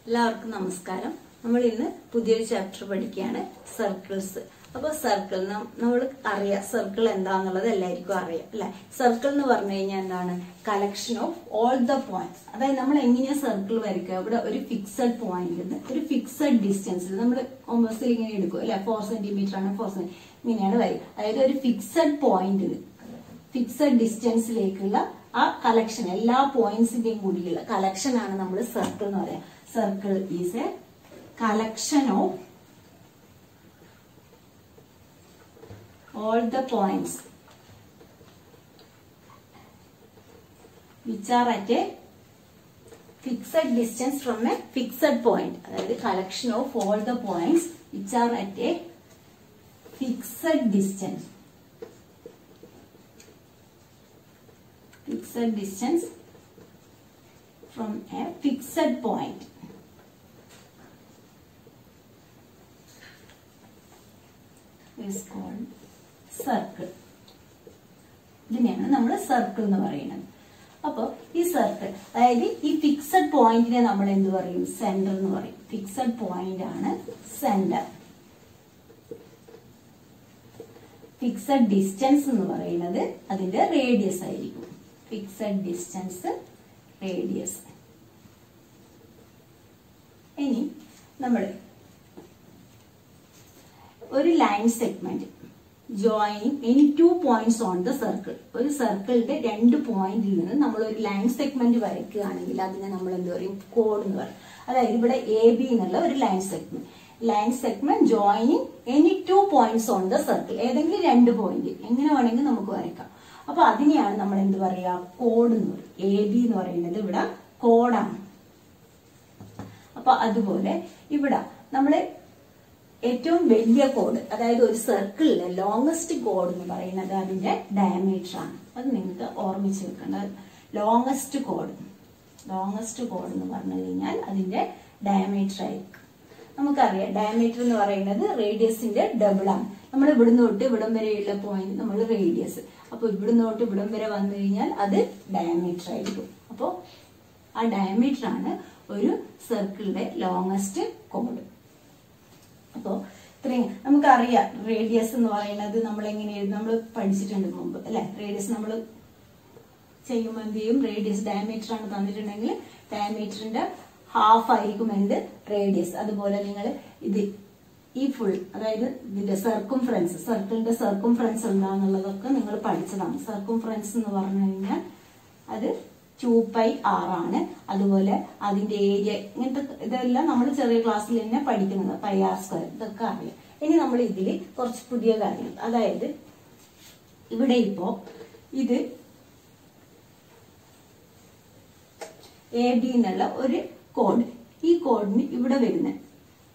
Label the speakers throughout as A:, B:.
A: എല്ലാവർക്കും നമസ്കാരം. നമ്മൾ ഇന്ന് പുതിയൊരു ചാപ്റ്റർ പഠിക്കുകയാണ്, സർക്കിൾസ്. അപ്പൊ സർക്കിൾ നമ്മൾ അറിയാം, സർക്കിൾ എന്താന്നുള്ളത് എല്ലാവർക്കും അറിയാം അല്ലെ. സർക്കിൾ എന്ന് പറഞ്ഞു കഴിഞ്ഞാൽ എന്താണ്? Collection of all the points. അതായത് നമ്മൾ എങ്ങനെയാ സർക്കിൾ വരയ്ക്കുക? ഇവിടെ ഒരു ഫിക്സഡ് പോയിന്റ്, ഒരു ഫിക്സഡ് ഡിസ്റ്റൻസിൽ നമ്മൾ കോമ്പസിൽ ഇങ്ങനെ എടുക്കും അല്ലെ. 4 സെന്റിമീറ്റർ ആണ്, 4 സെന്റിമീറ്റർ ഇങ്ങനെയാണ് വരിക. അതായത് ഒരു ഫിക്സഡ് പോയിന്റിൽ, ഫിക്സഡ് ഡിസ്റ്റൻസിലേക്കുള്ള ആ കളക്ഷൻ, എല്ലാ പോയിന്റ്സിന്റെയും കൂടിയുള്ള കളക്ഷൻ ആണ് നമ്മൾ സർക്കിൾ എന്ന് പറയാം. Circle is a collection of all the points which are at a fixed distance from a fixed point. That is collection of all the points which are at a fixed distance. Fixed distance from a fixed point. Is called circle. ഇതിനെയാണ് നമ്മൾ circle എന്ന് പറയുന്നത്. അപ്പൊ ഈ circle, അതായത് ഈ fixed പോയിന്റിനെ നമ്മൾ എന്ത് പറയും? സെന്റർ എന്ന് പറയും. ഫിക്സഡ് പോയിന്റ് ആണ് സെന്റർ. ഫിക്സഡ് ഡിസ്റ്റൻസ് എന്ന് പറയുന്നത് അതിന്റെ റേഡിയസ് ആയിരിക്കും. Fixed distance, radius. ഇനി നമ്മൾ ഒരു line segment joining any 2 points on the circle. ഒരു സർക്കിളിന്റെ 2 പോയിന്റിൽ നിന്ന് നമ്മൾ ഒരു ലൈൻ സെഗ്മെന്റ് വരയ്ക്കുകയാണെങ്കിൽ അതിനെ നമ്മൾ എന്ത് പറയും? കോഡ് എന്ന് പറയും. അതായത് ഇവിടെ AB എന്നുള്ള ഒരു line segment. Line segment joining any 2 points on the circle. ഏതെങ്കിലും 2 പോയിന്റ് എങ്ങനെ വേണമെങ്കിൽ നമുക്ക് വരയ്ക്കാം. അപ്പൊ അതിനെയാണ് നമ്മൾ എന്ത് പറയാ? കോഡ് എന്ന് പറയും. AB എന്ന് പറയുന്നത് ഇവിടെ കോഡാണ്. അപ്പൊ അതുപോലെ ഇവിടെ നമ്മള് ഏറ്റവും വലിയ കോഡ്, അതായത് ഒരു സർക്കിളിലെ ലോങ്സ്റ്റ് കോഡ് എന്ന് പറയുന്നത് അതിന്റെ ഡയമീറ്റർ ആണ്. അത് നിങ്ങൾക്ക് ഓർമ്മിച്ച് വെക്കേണ്ടത്. ലോങ്സ്റ്റ് കോഡ് എന്ന് പറഞ്ഞു കഴിഞ്ഞാൽ അതിന്റെ ഡയമീറ്റർ ആയിരിക്കും. നമുക്കറിയാം ഡയമീറ്റർ എന്ന് പറയുന്നത് റേഡിയസിന്റെ ഡബിൾ ആണ്. നമ്മൾ ഇവിടുന്ന് തൊട്ട് ഇവിടം വരെയുള്ള പോയിന്റ് നമ്മൾ റേഡിയസ്. അപ്പൊ ഇവിടുന്ന് തൊട്ട് ഇവിടം വരെ വന്നു കഴിഞ്ഞാൽ അത് ഡയമീറ്റർ ആയിരിക്കും. അപ്പോ ആ ഡയമീറ്റർ ആണ് ഒരു സർക്കിളിന്റെ ലോങ്സ്റ്റ് കോഡ്. അപ്പോ ഇത്രയും നമുക്കറിയാം. റേഡിയസ് എന്ന് പറയുന്നത് നമ്മൾ എങ്ങനെയാണ് നമ്മൾ പഠിച്ചിട്ടുണ്ട് മുമ്പ് അല്ലെ. റേഡിയസ് നമ്മൾ ചെയ്യുമ്പോൾ എന്ത് ചെയ്യും? റേഡിയസ് ഡയമീറ്റർ ആണ് തന്നിട്ടുണ്ടെങ്കിൽ ഡയമീറ്ററിന്റെ ഹാഫ് ആയിരിക്കും എന്ത്? റേഡിയസ്. അതുപോലെ നിങ്ങൾ ഇത് ഈ ഫുൾ, അതായത് ഇതിന്റെ സർക്കുംഫറൻസ്, സർക്കിളിന്റെ സർക്കുംഫറൻസ് എന്താന്നുള്ളതൊക്കെ നിങ്ങൾ പഠിച്ചതാണ്. സർക്കുംഫറൻസ് എന്ന് പറഞ്ഞു കഴിഞ്ഞാൽ അത് 2πr ആണ്. അതുപോലെ അതിന്റെ ഏരിയ, ഇങ്ങനത്തെ ഇതെല്ലാം നമ്മൾ ചെറിയ ക്ലാസ്സിൽ തന്നെ പഠിക്കുന്നത്. πr², ഇതൊക്കെ അറിയാം. ഇനി നമ്മൾ ഇതിൽ കുറച്ച് പുതിയ കാര്യങ്ങൾ, അതായത് ഇവിടെ ഇപ്പോ ഇത് AB എന്നുള്ള ഒരു കോഡ്. ഈ കോഡിന് ഇവിടെ വരുന്ന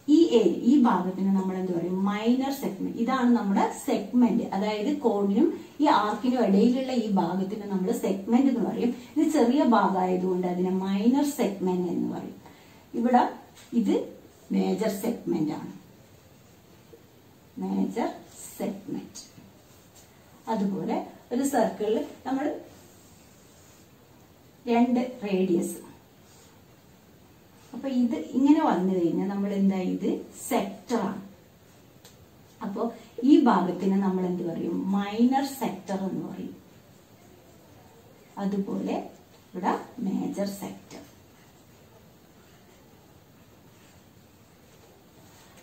A: ഈ ഏരിയ, ഈ ഭാഗത്തിന് നമ്മൾ എന്ത് പറയും? Minor segment. ഇതാണ് നമ്മുടെ സെഗ്മെന്റ്. അതായത് കോഡിനും ഈ ആർക്കിനും ഇടയിലുള്ള ഈ ഭാഗത്തിന് നമ്മൾ സെഗ്മെന്റ് എന്ന് പറയും. ഇത് ചെറിയ ഭാഗമായതുകൊണ്ട് അതിനെ മൈനർ സെഗ്മെന്റ് എന്ന് പറയും. ഇവിടെ ഇത് മേജർ സെഗ്മെന്റ് ആണ്. Major segment. അതുപോലെ ഒരു സർക്കിളിൽ നമ്മൾ 2 റേഡിയസ്. അപ്പൊ ഇത് ഇങ്ങനെ വന്നു കഴിഞ്ഞാൽ നമ്മൾ എന്താ? ഇത് സെക്ടർ ആണ്. അപ്പോ ഈ ഭാഗത്തിന് നമ്മൾ എന്ത് പറയും? മൈനർ സെക്ടർ എന്ന് പറയും. അതുപോലെ ഇവിടെ മേജർ സെക്ടർ.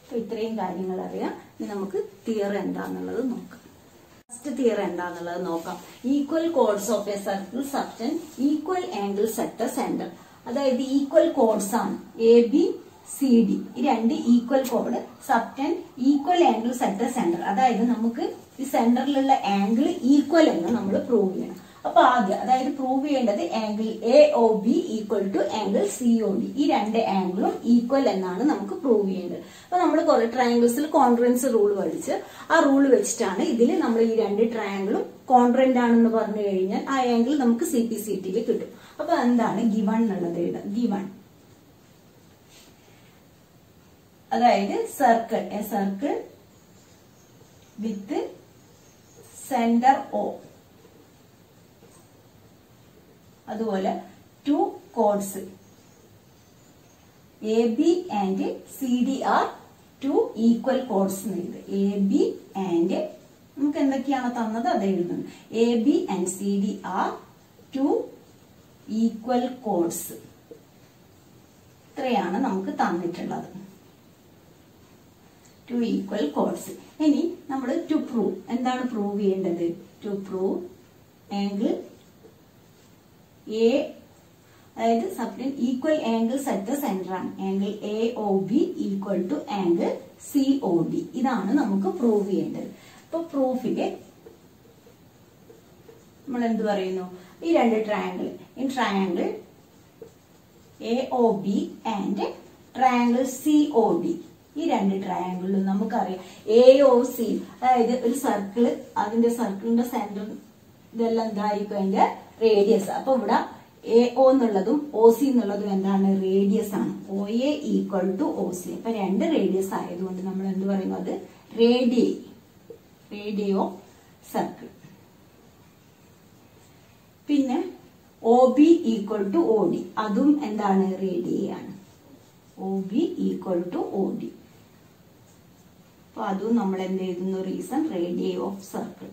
A: അപ്പൊ ഇത്രയും കാര്യങ്ങൾ അറിയാം. ഇനി നമുക്ക് തിയറി എന്താന്നുള്ളത് നോക്കാം. ഫസ്റ്റ് തിയറി എന്താന്നുള്ളത് നോക്കാം. Equal chords of a circle subtend equal angles at the centre. അതായത് ഈക്വൽ കോഡ്സ് ആണ് ABCD. ഈ 2 ഈക്വൽ കോഡ് subtend equal angles at the centre. അതായത് നമുക്ക് ഈ സെന്ററിലുള്ള ആംഗിൾ ഈക്വൽ എന്ന് നമ്മൾ പ്രൂവ് ചെയ്യണം. അപ്പൊ ആദ്യം, അതായത് പ്രൂവ് ചെയ്യേണ്ടത് angle AOB equal to angle COD. ഈ 2 ആംഗിളും ഈക്വൽ എന്നാണ് നമുക്ക് പ്രൂവ് ചെയ്യേണ്ടത്. അപ്പൊ നമ്മൾ കുറെ ട്രയാംഗിൾസിൽ കോൺട്രൻസ് റൂൾ പഠിച്ച് ആ റൂൾ വെച്ചിട്ടാണ് ഇതിൽ നമ്മൾ ഈ 2 ട്രയാംഗിളും കോൺട്രന്റ് ആണെന്ന് പറഞ്ഞു കഴിഞ്ഞാൽ ആ ആംഗിൾ നമുക്ക് CPCTയിൽ കിട്ടും. അപ്പൊ എന്താണ് ഗിവൺ എന്നുള്ളത് എഴുതാം. ഗിവൺ, അതായത് circle, A circle with centre O. അതുപോലെ 2 chords AB and CD are two equal chords എന്ന് എഴുതുക. AB and നമുക്ക് എന്തൊക്കെയാണ് തന്നത് അത് എഴുതുന്നത്. AB and CD are two equal chords. ഇത്രയാണ് നമുക്ക് തന്നിട്ടുള്ളത്. Two equal chords. ഇനി നമ്മൾ to prove എന്താണ് പ്രൂവ് ചെയ്യേണ്ടത്? To prove angle A, അതായത് subtend equal angles at the centre ആണ്. Angle AOB equal to angle COD. ഇതാണ് നമുക്ക് പ്രൂവ് ചെയ്യേണ്ടത്. അപ്പൊ പ്രൂഫില് നമ്മൾ എന്ത് പറയുന്നു? ഈ രണ്ട് ട്രയാങ്കിൾ, ഈ triangle AOB and triangle COD, ഈ രണ്ട് ട്രയാങ്കിളിലും നമുക്കറിയാം AOC, അതായത് ഒരു സർക്കിള്, അതിന്റെ സർക്കിളിന്റെ സെന്റർ ഇതെല്ലാം എന്തായിരിക്കും അതിന്റെ റേഡിയസ്. അപ്പൊ ഇവിടെ AO എന്നുള്ളതും OC എന്നുള്ളതും എന്താണ്? റേഡിയസ് ആണ്. OA equal to OC. അപ്പൊ രണ്ട് റേഡിയസ് ആയതുകൊണ്ട് നമ്മൾ എന്ത് പറയുന്നു? അത് റേഡിയോ സർക്കിൾ. പിന്നെ OB ഈക്വൽ ടു OD, അതും എന്താണ്? റേഡിയാണ്. OB equal to OD. അപ്പൊ അതും നമ്മൾ എന്ത് എഴുതുന്നു? Reason radii of circle.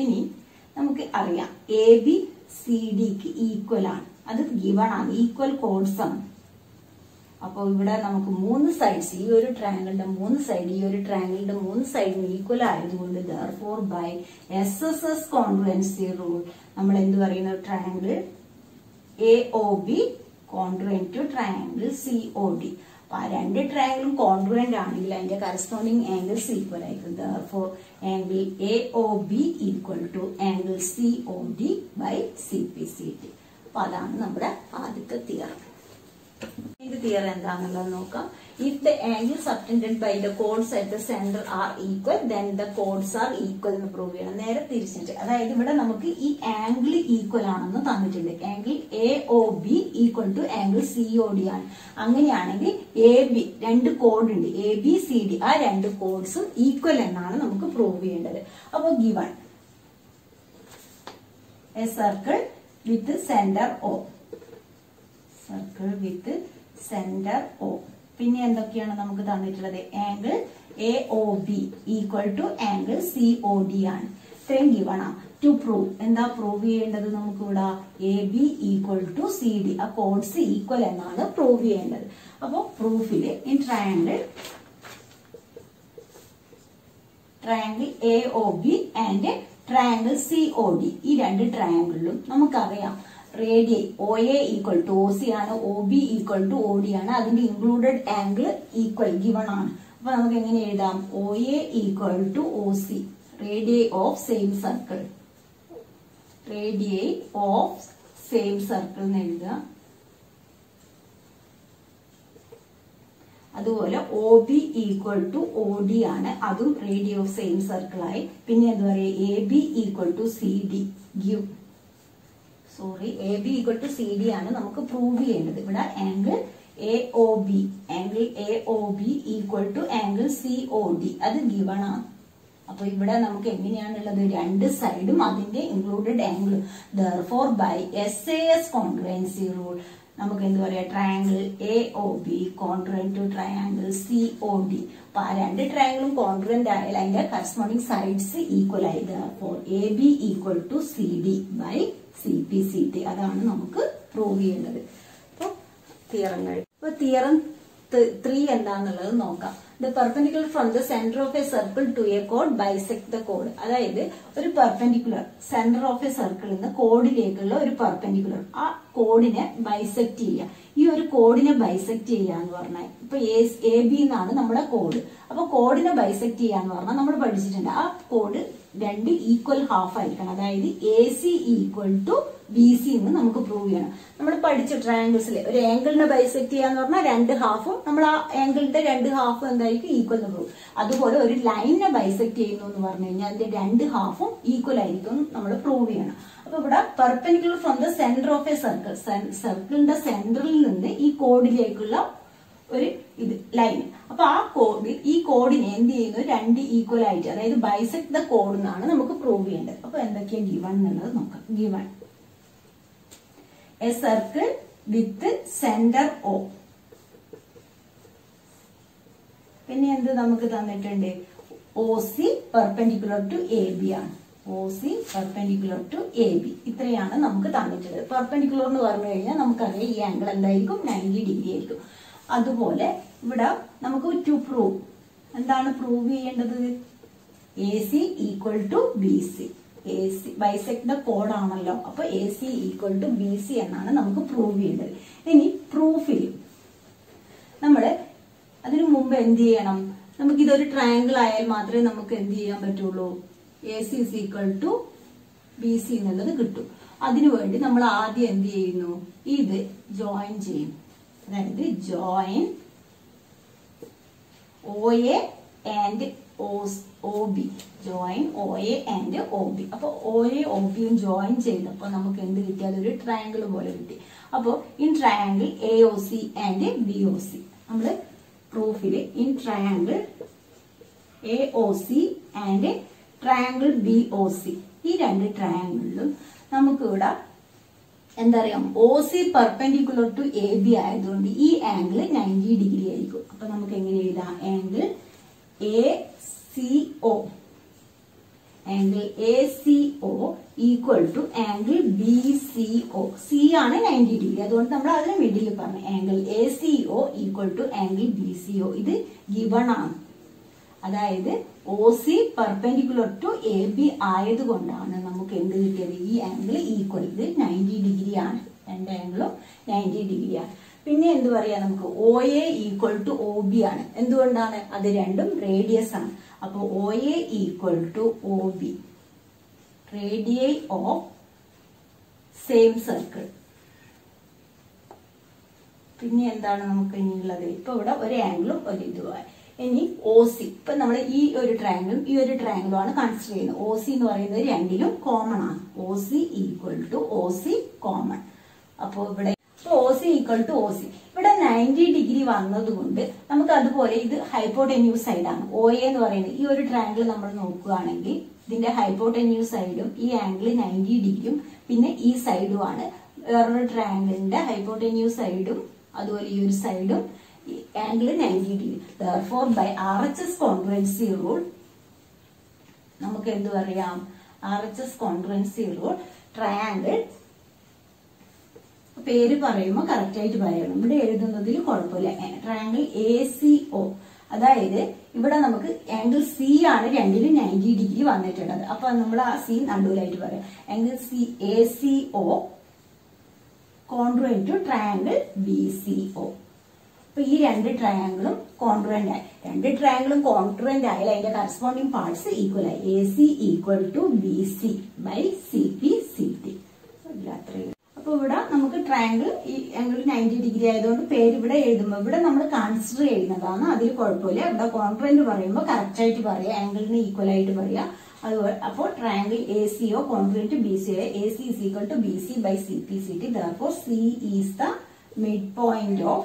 A: ഇനി നമുക്ക് അറിയാം AB CDക്ക് ഈക്വൽ ആണ്, അത് ഗിവൺ ആണ്, ഈക്വൽ കോഡ്സ് ആണ്. അപ്പൊ ഇവിടെ നമുക്ക് മൂന്ന് സൈഡ്സ്, ഈ ഒരു ട്രയാങ്കിളിന്റെ മൂന്ന് സൈഡ്, ഈ ഒരു ട്രയാങ്കിളിന്റെ മൂന്ന് സൈഡിന് ഈക്വൽ ആയതുകൊണ്ട് therefore by SSS congruency rule നമ്മൾ എന്ത് പറയുന്നു? Triangle AOB congruent to triangle COD. അപ്പൊ ആ രണ്ട് ട്രയാങ്കിളും കോൺഗ്രുവന്റ് ആണെങ്കിൽ അതിന്റെ കറസ്പോണ്ടിങ് ആംഗിൾസ് ഈക്വൽ ആയിരിക്കും. therefore angle AOB equal to angle COD by CPCD. അപ്പൊ അതാണ് നമ്മുടെ ആദ്യത്തെ തിയറം. ഇത് തിയറം എന്താണെന്നുള്ളത് നോക്കാം. If the angles subtended by the chords at the center are equal, then the chords are equal എന്ന് prove ചെയ്യണം. നേരെ തിരിച്ചിട്ട്, അതായത് ഇവിടെ നമുക്ക് ഈ ആംഗിൾ ഈക്വൽ ആണെന്ന് തന്നിട്ടുണ്ട്. Angle AOB equal to angle COD ആണ്. അങ്ങനെയാണെങ്കിൽ AB, രണ്ട് കോഡ് ഉണ്ട്, ABCD, ആ രണ്ട് കോഡ്സും ഈക്വൽ എന്നാണ് നമുക്ക് പ്രൂവ് ചെയ്യേണ്ടത്. അപ്പൊ given a circle with centre O, circle with centre O. പിന്നെ എന്തൊക്കെയാണ് നമുക്ക് തന്നിട്ടുള്ളത്? Angle AOB equal to angle COD ആണ്. ഇത്രയും ഗിവൺ ആണ്. ടു പ്രൂവ് എന്താ പ്രൂവ് ചെയ്യേണ്ടത്? നമുക്ക് ഇവിടെ AB ഈക്വൽ ടു CD, ആ കോഡ്സ് ഈക്വൽ എന്നാണ് പ്രൂവ് ചെയ്യേണ്ടത്. അപ്പൊ പ്രൂഫില് ഈ triangle AOB and triangle COD, ഈ രണ്ട് ട്രയാങ്കിളിലും നമുക്കറിയാം radii OA equal to OC ആണ്, OB ഈക്വൽ ടു OD ആണ്. അതിന്റെ ഇൻക്ലൂഡഡ് ആംഗിൾ ഈക്വൽ ഗിവൺ ആണ്. അപ്പൊ നമുക്ക് എങ്ങനെ എഴുതാം? OA equal to OC, radii of same circle, radii of same circle എന്ന് എഴുതുക. അതുപോലെ OB ഈക്വൽ ടു OD ആണ്, അതും റേഡിയൈ ഓഫ് സെയിം സർക്കിൾ ആയി. പിന്നെ എന്താ പറയുക? AB equal to CD give AB equal to CD ആണ് നമുക്ക് പ്രൂവ് ചെയ്യേണ്ടത്. ഇവിടെ angle AOB equal to angle COD, അത് ഗിവൺ ആണ്. അപ്പൊ ഇവിടെ നമുക്ക് എങ്ങനെയാണുള്ളത്? രണ്ട് സൈഡും അതിന്റെ included angle. therefore by SAS congruency rule നമുക്ക് എന്ത് പറയാ? Triangle AOB congruent to triangle COD. അപ്പൊ ആ രണ്ട് ട്രയാങ്കിളും കോൺഗ്രുവന്റ് ആയാൽ അതിന്റെ കറസ്പോണ്ടിങ് സൈഡ്സ് ഈക്വൽ ആയി. therefore AB equal to CD by CPCD, അതാണ് നമുക്ക് പ്രൂവ് ചെയ്യേണ്ടത്. അപ്പൊ തിയറങ്ങൾ, ഇപ്പൊ തിയറം 3 എന്താന്നുള്ളത് നോക്കാം. The perpendicular from the center of a circle to a chord bisect the chord. അതായത് ഒരു പെർപെൻഡിക്കുലർ സെന്റർ ഓഫ് എ സർക്കിളിൽ നിന്ന് കോഡിലേക്കുള്ള ഒരു പെർപെൻഡിക്കുലർ, ആ കോഡിനെ ബൈസെക്ട് ചെയ്യുക. ഈ ഒരു കോഡിനെ ബൈസെക്ട് ചെയ്യാന്ന് പറഞ്ഞാൽ ഇപ്പൊ AB എന്നാണ് നമ്മുടെ കോഡ്. അപ്പൊ കോഡിനെ ബൈസെക്ട് ചെയ്യാന്ന് പറഞ്ഞാൽ നമ്മൾ പഠിച്ചിട്ടുണ്ട്, ആ കോഡ് രണ്ട് ഈക്വൽ ഹാഫ് ആയിരിക്കണം. അതായത് AC ഈക്വൽ ടു BC എന്ന് നമുക്ക് പ്രൂവ് ചെയ്യണം. നമ്മൾ പഠിച്ച ട്രയാങ്കിൾസിലെ ഒരു ആംഗിളിനെ ബൈസെക്ട് ചെയ്യാന്ന് പറഞ്ഞാൽ രണ്ട് ഹാഫും നമ്മൾ ആ ആംഗിളിന്റെ രണ്ട് ഹാഫും എന്തായിരിക്കും? ഈക്വൽ എന്ന് പ്രൂവ്. അതുപോലെ ഒരു ലൈനിനെ ബൈസെക്ട് ചെയ്യുന്നു എന്ന് പറഞ്ഞു കഴിഞ്ഞാൽ അതിന്റെ രണ്ട് ഹാഫും ഈക്വൽ ആയിരിക്കും നമ്മൾ പ്രൂവ് ചെയ്യണം. അപ്പൊ ഇവിടെ perpendicular from the centre of a circle, സർക്കിളിന്റെ സെന്ററിൽ നിന്ന് ഈ കോഡിലേക്കുള്ള ഒരു ലൈൻ. അപ്പൊ ആ കോഡ്, ഈ കോഡിനെ എന്ത് ചെയ്യുന്നു? രണ്ട് ഈക്വൽ ആയിട്ട്, അതായത് ബൈസെക്ട് ദ കോഡ് എന്നാണ് നമുക്ക് പ്രൂവ് ചെയ്യേണ്ടത്. അപ്പൊ എന്തൊക്കെയാണ് ഗിവൺ എന്നുള്ളത് നോക്കാം. Given a circle with centre O. പിന്നെ എന്ത് നമുക്ക് തന്നിട്ടുണ്ട്? OC പെർപെൻഡിക്കുലർ ടു AB ആണ്. OC perpendicular to AB. ഇത്രയാണ് നമുക്ക് തന്നിട്ടുള്ളത്. പെർപെൻഡിക്കുലർ എന്ന് പറഞ്ഞു കഴിഞ്ഞാൽ നമുക്കറിയാം ഈ ആംഗിൾ എന്തായിരിക്കും? 90 ഡിഗ്രി ആയിരിക്കും. അതുപോലെ ഇവിടെ നമുക്ക് ടു പ്രൂവ്, എന്താണ് പ്രൂവ് ചെയ്യേണ്ടത്? AC equal to BC. AC ബൈസെക്ടിന്റെ കോഡാണല്ലോ. അപ്പൊ AC ഈക്വൽ ടു BC എന്നാണ് നമുക്ക് പ്രൂവ് ചെയ്യേണ്ടത്. ഇനി പ്രൂഫിൽ നമ്മള് അതിനു മുമ്പ് എന്ത് ചെയ്യണം? നമുക്ക് ഇതൊരു ട്രയാങ്കിൾ ആയാൽ മാത്രമേ നമുക്ക് എന്ത് ചെയ്യാൻ പറ്റുള്ളൂ? AC is equal to BC എന്നുള്ളത് കിട്ടും. അതിനുവേണ്ടി നമ്മൾ ആദ്യം എന്ത് ചെയ്യുന്നു? ഇത് ജോയിൻ ചെയ്യും. അതായത് join OA and OB. Join OA and OB. അപ്പൊ OA OB യും ജോയിൻ ചെയ്തപ്പോ നമുക്ക് എന്ത് കിട്ടി? അതൊരു ട്രയാങ്കിൾ പോലെ കിട്ടി. അപ്പൊ in triangle AOC and BOC, നമ്മള് പ്രൂഫില് in triangle AOC and triangle BOC, ഈ രണ്ട് ട്രയാങ്കിളിലും നമുക്ക് ഇവിടെ എന്താ പറയാ? OC പെർപെൻഡിക്കുലർ ടു AB ആയതുകൊണ്ട് ഈ ആംഗിൾ 90 ഡിഗ്രി ആയിരിക്കും. അപ്പൊ നമുക്ക് എങ്ങനെ എഴുതാം? Angle ACO, angle ACO equal to angle BCO. C ആണ് 90 ഡിഗ്രി, അതുകൊണ്ട് നമ്മൾ അതിന് മിഡിൽ പറഞ്ഞു. Angle ACO equal to angle BCO. ഇത് ഗിവൺ ആണ്. അതായത് OC പെർപെൻഡിക്കുലർ ടു AB ആയതുകൊണ്ടാണ് നമുക്ക് എന്ത് കിട്ടിയത്? ഈ ആംഗിൾ ഈക്വൽ. ഇത് 90 ഡിഗ്രി ആണ്. രണ്ട് ആംഗിളും 90 ഡിഗ്രി ആണ്. പിന്നെ എന്ത് പറയാ? നമുക്ക് OA ഈക്വൽ ടു OB ആണ്. എന്തുകൊണ്ടാണ്? അത് രണ്ടും റേഡിയസ് ആണ്. അപ്പൊ OA equal to OB, radii of same circle. പിന്നെ എന്താണ് നമുക്ക് ഇനിയുള്ളത്? ഇപ്പൊ ഇവിടെ ഒരു ആംഗിളും ഒരു ഇതുമായി. ഇനി OC, ഇപ്പൊ നമ്മൾ ഈ ഒരു ട്രയാങ്കിളും ഈ ഒരു ട്രയാങ്കിളും ആണ് കൺസിഡർ ചെയ്യുന്നത്. OC എന്ന് പറയുന്നത് രണ്ടിലും കോമൺ ആണ്. OC equal to OC common. അപ്പൊ ഇവിടെ OC ഈക്വൽ ടു OC ഇവിടെ 90 ഡിഗ്രി വന്നതുകൊണ്ട് നമുക്ക് അതുപോലെ ഇത് ഹൈപ്പോടെന്യൂസ് സൈഡാണ്. OA എന്ന് പറയുന്നത് ഈ ഒരു ട്രയാങ്കിൾ നമ്മൾ നോക്കുകയാണെങ്കിൽ ഇതിന്റെ ഹൈപ്പോടെന്യൂസ് സൈഡും ഈ ആംഗിൾ 90 ഡിഗ്രിയും പിന്നെ ഈ സൈഡും ആണ്. വേറൊരു ട്രയാങ്കിളിന്റെ ഹൈപ്പോടെന്യൂസ് സൈഡും അതുപോലെ ഈ ഒരു സൈഡും angle 90 degree. Therefore by RHS congruency rule നമുക്ക് എന്ത് പറയാം? RHS congruency rule ട്രയാങ്കിൾ പേര് പറയുമ്പോൾ കറക്റ്റ് ആയിട്ട് പറയണം. ഇവിടെ എഴുതുന്നതിൽ കുഴപ്പമില്ല. ട്രയാങ്കിൾ ACO, അതായത് ഇവിടെ നമുക്ക് ആംഗിൾ C ആണ് രണ്ടിലും 90 ഡിഗ്രി വന്നിട്ടുള്ളത്. അപ്പൊ നമ്മൾ ആ C നടുവിലായിട്ട് പറയാം. Angle ACO congruent to triangle BCO. അപ്പൊ ഈ രണ്ട് ട്രയാങ്കിളും കോൺട്രുവന്റ് ആയി. രണ്ട് ട്രയാങ്കിളും കോൺട്രുവന്റ് ആയാലും അതിന്റെ കറസ്പോണ്ടിങ് പാർട്സ് ഈക്വൽ ആയി. AC equal to BC by CP CT. അത്രയും. അപ്പൊ ഇവിടെ നമുക്ക് ട്രയാങ്കിൾ ഈ ആംഗിൾ 90 ഡിഗ്രി ആയതുകൊണ്ട് പേര് ഇവിടെ എഴുതുമ്പോൾ ഇവിടെ നമ്മൾ കൺസിഡർ ചെയ്യുന്നതാണ്. അതിൽ കുഴപ്പമില്ല. ഇവിടെ കോൺട്രുവന്റ് പറയുമ്പോൾ കറക്റ്റ് ആയിട്ട് പറയാം, ആംഗിളിന് ഈക്വൽ ആയിട്ട് പറയാം. അതുപോലെ അപ്പോൾ triangle ACO congruent to BCO, AC is equal to BC by CP CT. Therefore C is the midpoint of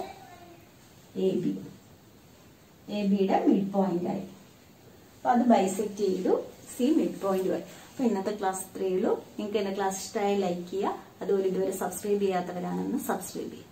A: AB. ABയുടെ മിഡ് പോയിന്റ് ആയി. അപ്പൊ അത് ബൈസെക്ട് ചെയ്തു. C മിഡ് പോയിന്റ് ആയി. അപ്പൊ ഇന്നത്തെ ക്ലാസ് ഇത്രയേ ഉള്ളൂ. നിങ്ങൾക്ക് എന്റെ ക്ലാസ് ഇഷ്ടമായി ലൈക്ക് ചെയ്യുക. അതുപോലെ ഇതുവരെ സബ്സ്ക്രൈബ് ചെയ്യാത്തവരാണെന്ന് സബ്സ്ക്രൈബ് ചെയ്യുക.